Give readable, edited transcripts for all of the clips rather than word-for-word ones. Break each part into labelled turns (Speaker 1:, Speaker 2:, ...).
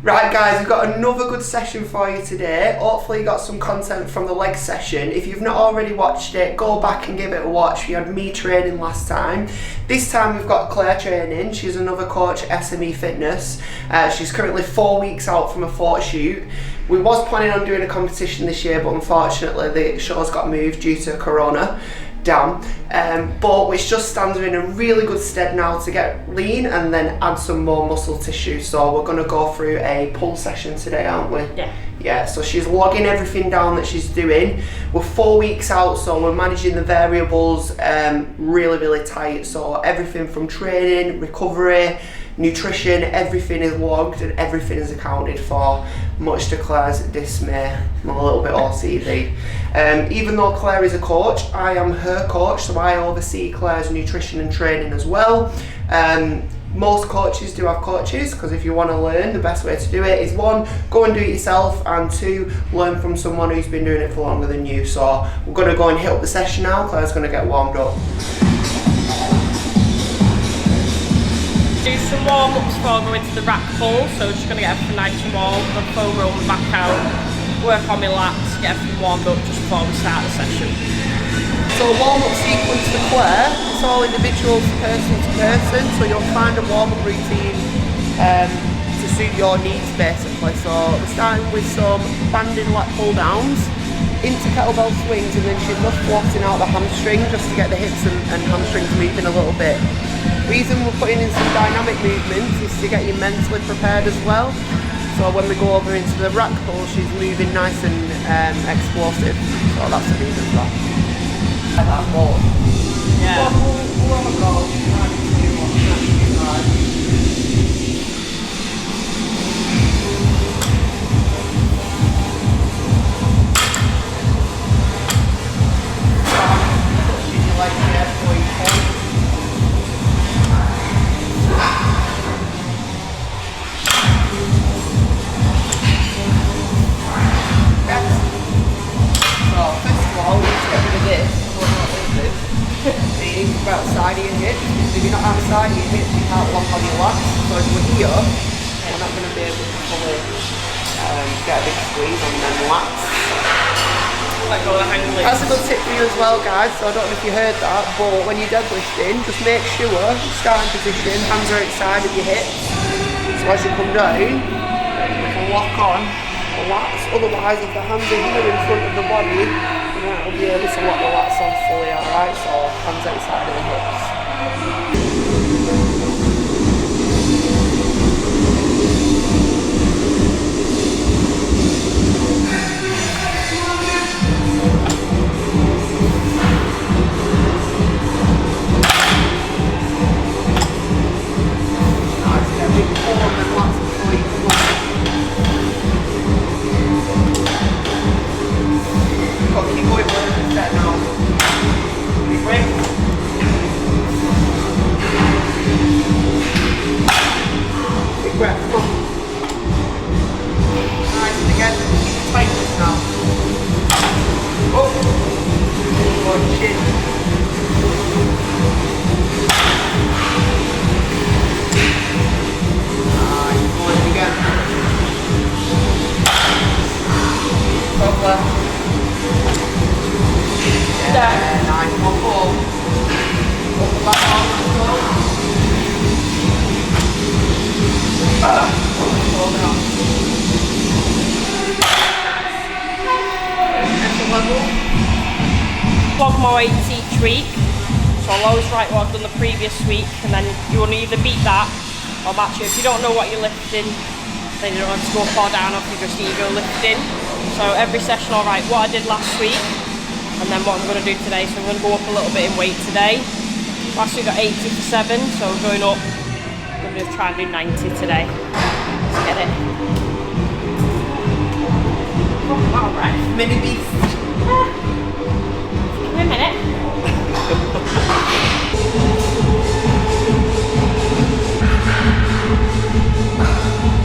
Speaker 1: Right guys, we've got another good session for you today. Hopefully you got some content from the leg session. If you've not already watched it, go back and give it a watch. We had me training last time. This time we've got Clare training. She's another coach at SME Fitness. She's currently 4 weeks out from a photo shoot. We was planning on doing a competition this year, but unfortunately the show's got moved due to Corona. Damn. But which just stands her in a really good stead now to get lean and then add some more muscle tissue. So we're going to go through a pull session today, aren't we? Yeah, so she's logging everything down that she's doing. We're 4 weeks out, so we're managing the variables really tight. So everything from training, recovery, nutrition, everything is logged and everything is accounted for, much to Claire's dismay. I'm a little bit OCD. Even though Clare is a coach, I am her coach, so I oversee Claire's nutrition and training as well. Most coaches do have coaches, because if you want to learn, the best way to do it is 1, go and do it yourself, and 2, learn from someone who's been doing it for longer than you. So we're going to go and hit up the session now. Claire's going to get warmed up.
Speaker 2: Do some warm-ups before going to the rack pull, so just going to get everything nice and warm, then foam roll the back out, work on my lats, get everything warmed up just before we start the session.
Speaker 1: So a warm-up sequence for Clare, it's all individual person to person, so you'll find a warm-up routine to suit your needs basically. So we're starting with some banding lat pull downs into kettlebell swings, and then she's just floating out the hamstring just to get the hips and hamstrings moving a little bit. Reason we're putting in some dynamic movements is to get you mentally prepared as well. So when we go over into the rack pull, she's moving nice and explosive. So that's the reason for that. Like that ball.
Speaker 2: Yeah.
Speaker 1: Outside of your hips. If you're not outside of your hips, you can't lock on your lats. So if we're here, we're not going to be able to fully get a big squeeze on them lats.
Speaker 2: Let go of the hang lifts.
Speaker 1: That's a good tip for you as well, guys. So I don't know if you heard that, but when you're deadlifting, just make sure starting position, hands are outside of your hips. So as you come down, you can lock on the lats. Otherwise, if the hands are here in front of the body, we'll be able to lock the lats on fully, alright? So hands outside of the hips. Nice, get a big pull on them lats before you come up. Got to keep going with the set now. Big break. Big breath, come on. Nice, and again, keep the tightness now. Oh! Good chin. Nice, going again. Top left. Yeah, nice, one pull. Up the back arm, let's go. Pull down. Next level.
Speaker 2: Log my weights each week, so I'll always write what I've done the previous week, and then you will either beat that or match it. If you don't know what you're lifting, then you don't have to go far down off, you just ego lifting. So every session I'll write what I did last week, and then what I'm going to do today. So I'm going to go up a little bit in weight today. Last week got 80 for 7, so we're going up. I'm going to try and do 90 today. Let's get it.
Speaker 1: Alright, mini beast.
Speaker 2: Give me a minute.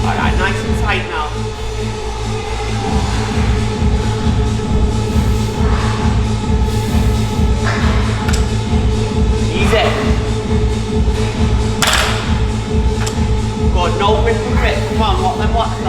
Speaker 1: Alright, nice and tight now. Easy. Good, no rip and rip. Come on, lock them lats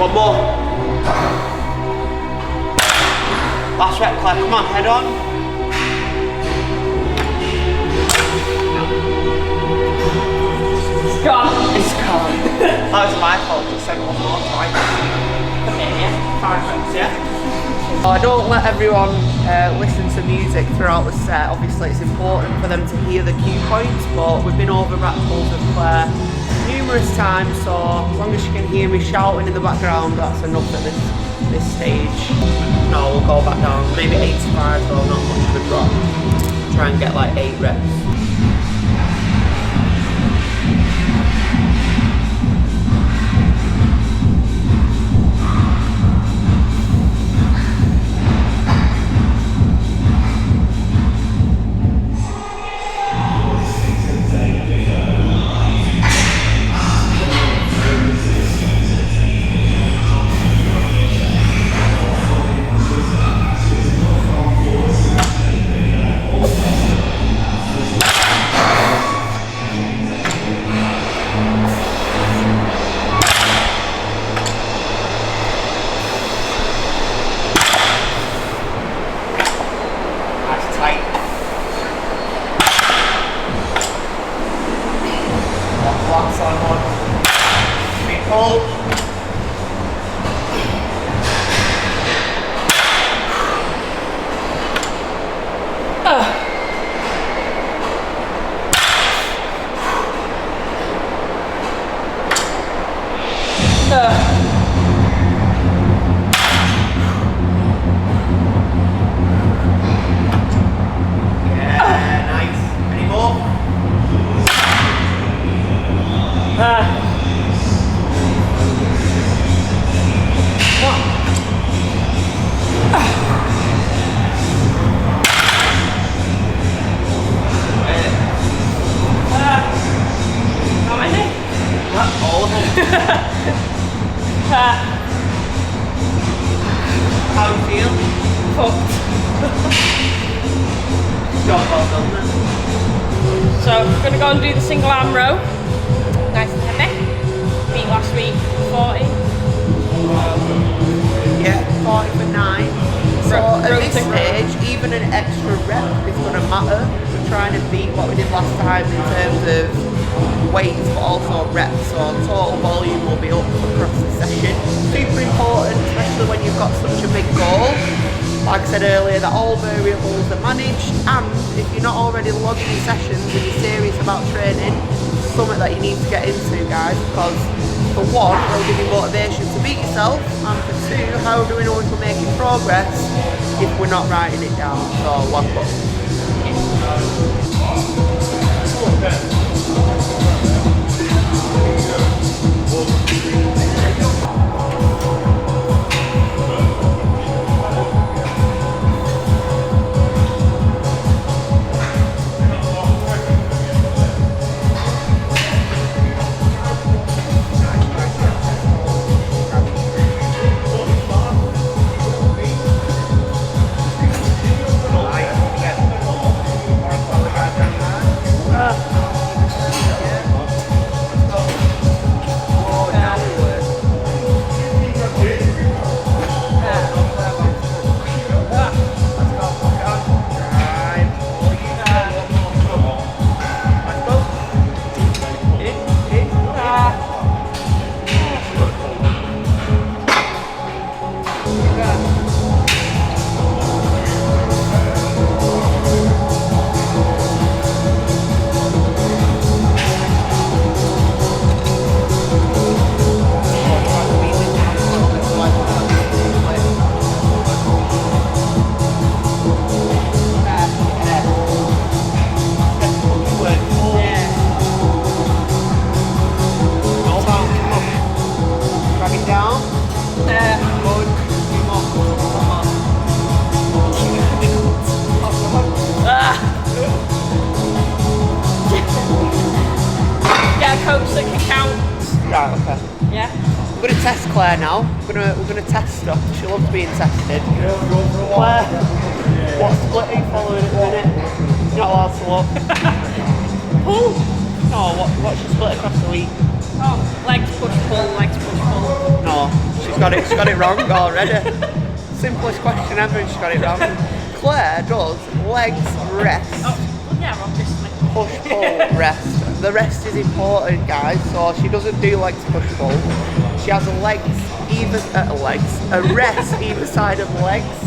Speaker 1: One more. Last rep, Claire. Come on, head on.
Speaker 2: It's gone.
Speaker 1: It's gone. That was my fault. Just said one more twice.
Speaker 2: Okay, yeah.
Speaker 1: 5 reps, yeah. I don't let everyone listen to music throughout the set. Obviously, it's important for them to hear the cue points, but we've been over rap pulls with Claire numerous times, so as long as you can hear me shouting in the background, that's enough at this stage. No, we'll go back down. Maybe 85, though, not much of a drop. Try and get like 8 reps. How do you feel?
Speaker 2: Fucked.
Speaker 1: Job well done then.
Speaker 2: So we're gonna go and do the single arm row. Nice and heavy. Beat last week 40.
Speaker 1: Yeah, 40 for 9. So at this stage, even an extra rep is going to matter. We're trying to beat what we did last time in terms of weights, but also reps. So total volume will be up across the session. Super important, especially when you've got such a big goal. Like I said earlier, that all variables are managed, and if you're not already logging your sessions and you're serious about training, it's something that you need to get into, guys, because for one, it'll give you motivation to beat yourself, and for two, how do we know if we're making progress if we're not writing it down? So log book. Right, okay.
Speaker 2: Yeah?
Speaker 1: We're going to test Claire now. We're gonna test her. She loves being tested. Claire, what split are you following at the minute? You're not allowed to look. Pull? No, what's your split across the week?
Speaker 2: Oh, legs push pull, legs push pull.
Speaker 1: No, No, she's got it wrong already. Simplest question ever and she's got it wrong. Claire does legs rest.
Speaker 2: Oh, yeah, obviously.
Speaker 1: Push, pull, rest. The rest is important, guys, so she doesn't do legs push pull. She has a rest either side of the legs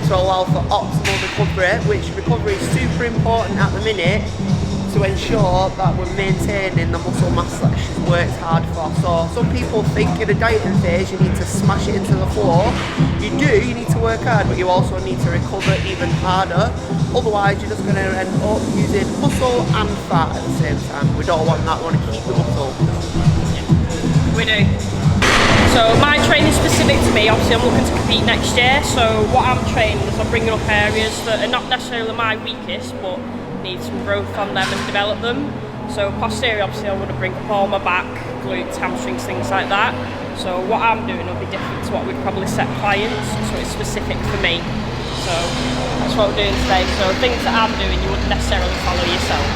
Speaker 1: to allow for optimal recovery, which recovery is super important at the minute to ensure that we're maintaining the muscle mass that she's worked hard for. So some people think in a dieting phase you need to smash it into the floor. You do, you need to work hard, but you also need to recover even harder. Otherwise you're just going to end up using muscle and fat at the same time. We don't want that, we want to keep the muscle.
Speaker 2: We do. So my training is specific to me. Obviously I'm looking to compete next year, so what I'm training is I'm bringing up areas that are not necessarily my weakest, but need some growth on them and develop them. So posterior, obviously I want to bring up all my back, glutes, hamstrings, things like that. So what I'm doing will be different to what we'd probably set clients, so it's specific for me. So that's what we're doing today. So things that I'm doing you wouldn't necessarily follow yourself.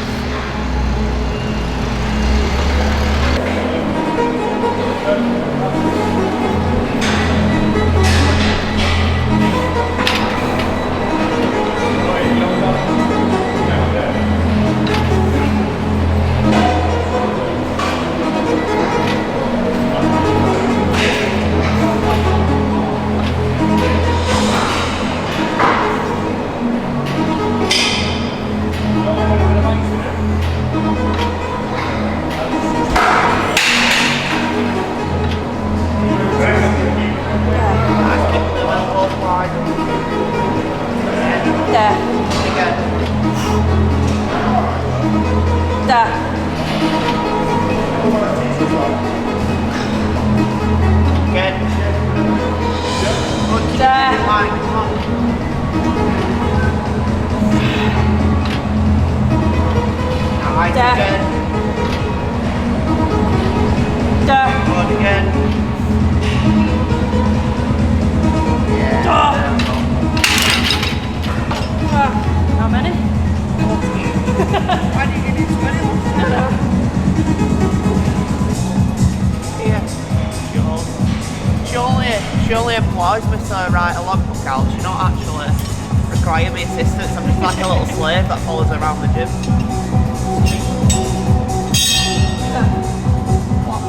Speaker 2: How many?
Speaker 1: She only employs me to write a logbook out. She don't actually require me assistance. I'm just like a little slave that follows her around the gym.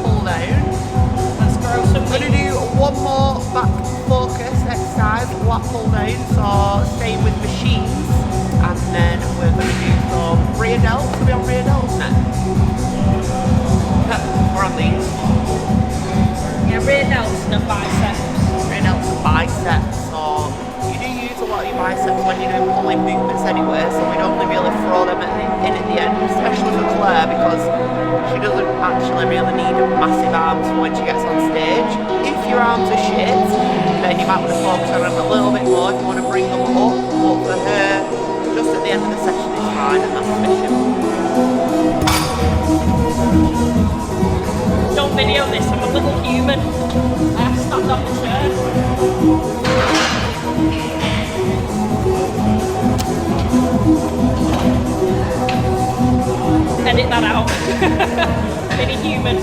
Speaker 1: Pull down.
Speaker 2: Let's grow some.
Speaker 1: I'm going to do one more back focus exercise, lat pull down, so staying with machines, and then we're going to do some rear delts. Are we on rear delts next? We're on these.
Speaker 2: Yeah, rear delts and biceps.
Speaker 1: Rear delts and biceps, so you do use a lot of your biceps when you're doing pulling movements anyway, so we'd only really throw them in at the end, especially for Claire, because she doesn't actually really need massive arms for when she gets on stage. If your arms are shit, then you might want to focus on them a little bit more if you want to bring them up, but for her, just at the end of the session is fine and that's sufficient.
Speaker 2: Don't video this, I'm a little human. I have to stand on the chair. Edit that out. Really human.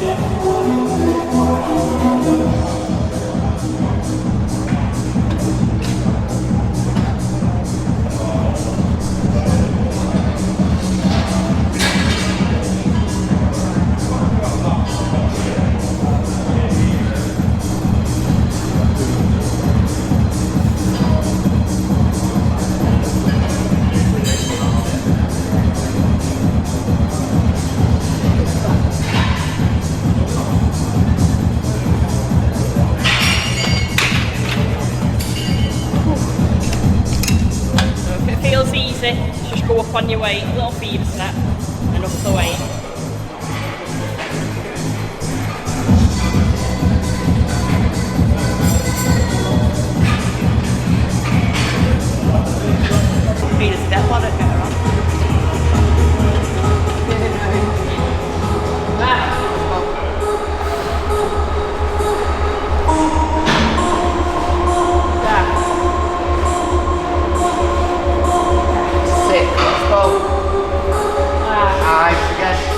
Speaker 2: Just go up on your weight, little feeder step, and up the weight.
Speaker 1: Feeder step on it, get her on. Let's go. Nice again.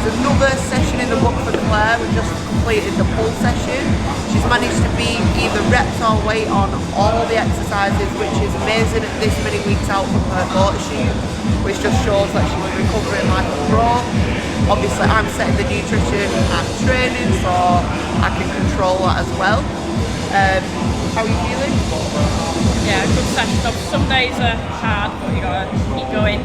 Speaker 1: guys, another session in the book for Claire. We've just completed the pull session. She's managed to beat either reps or weight on all the exercises, which is amazing at this many weeks out from her photo shoot, which just shows that she's recovering like a pro. Obviously I'm setting the nutrition and training, so I can control that as well. How are you feeling?
Speaker 2: Yeah, good session. Some days are hard, but you gotta keep going.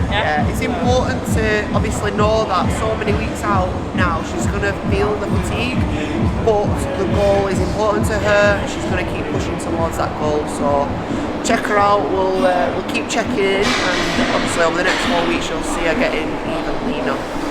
Speaker 1: Yeah, it's important to obviously know that so many weeks out now she's going to feel the fatigue, but the goal is important to her. She's going to keep pushing towards that goal, so check her out. We'll keep checking in, and obviously over the next 4 weeks you'll see her getting even leaner.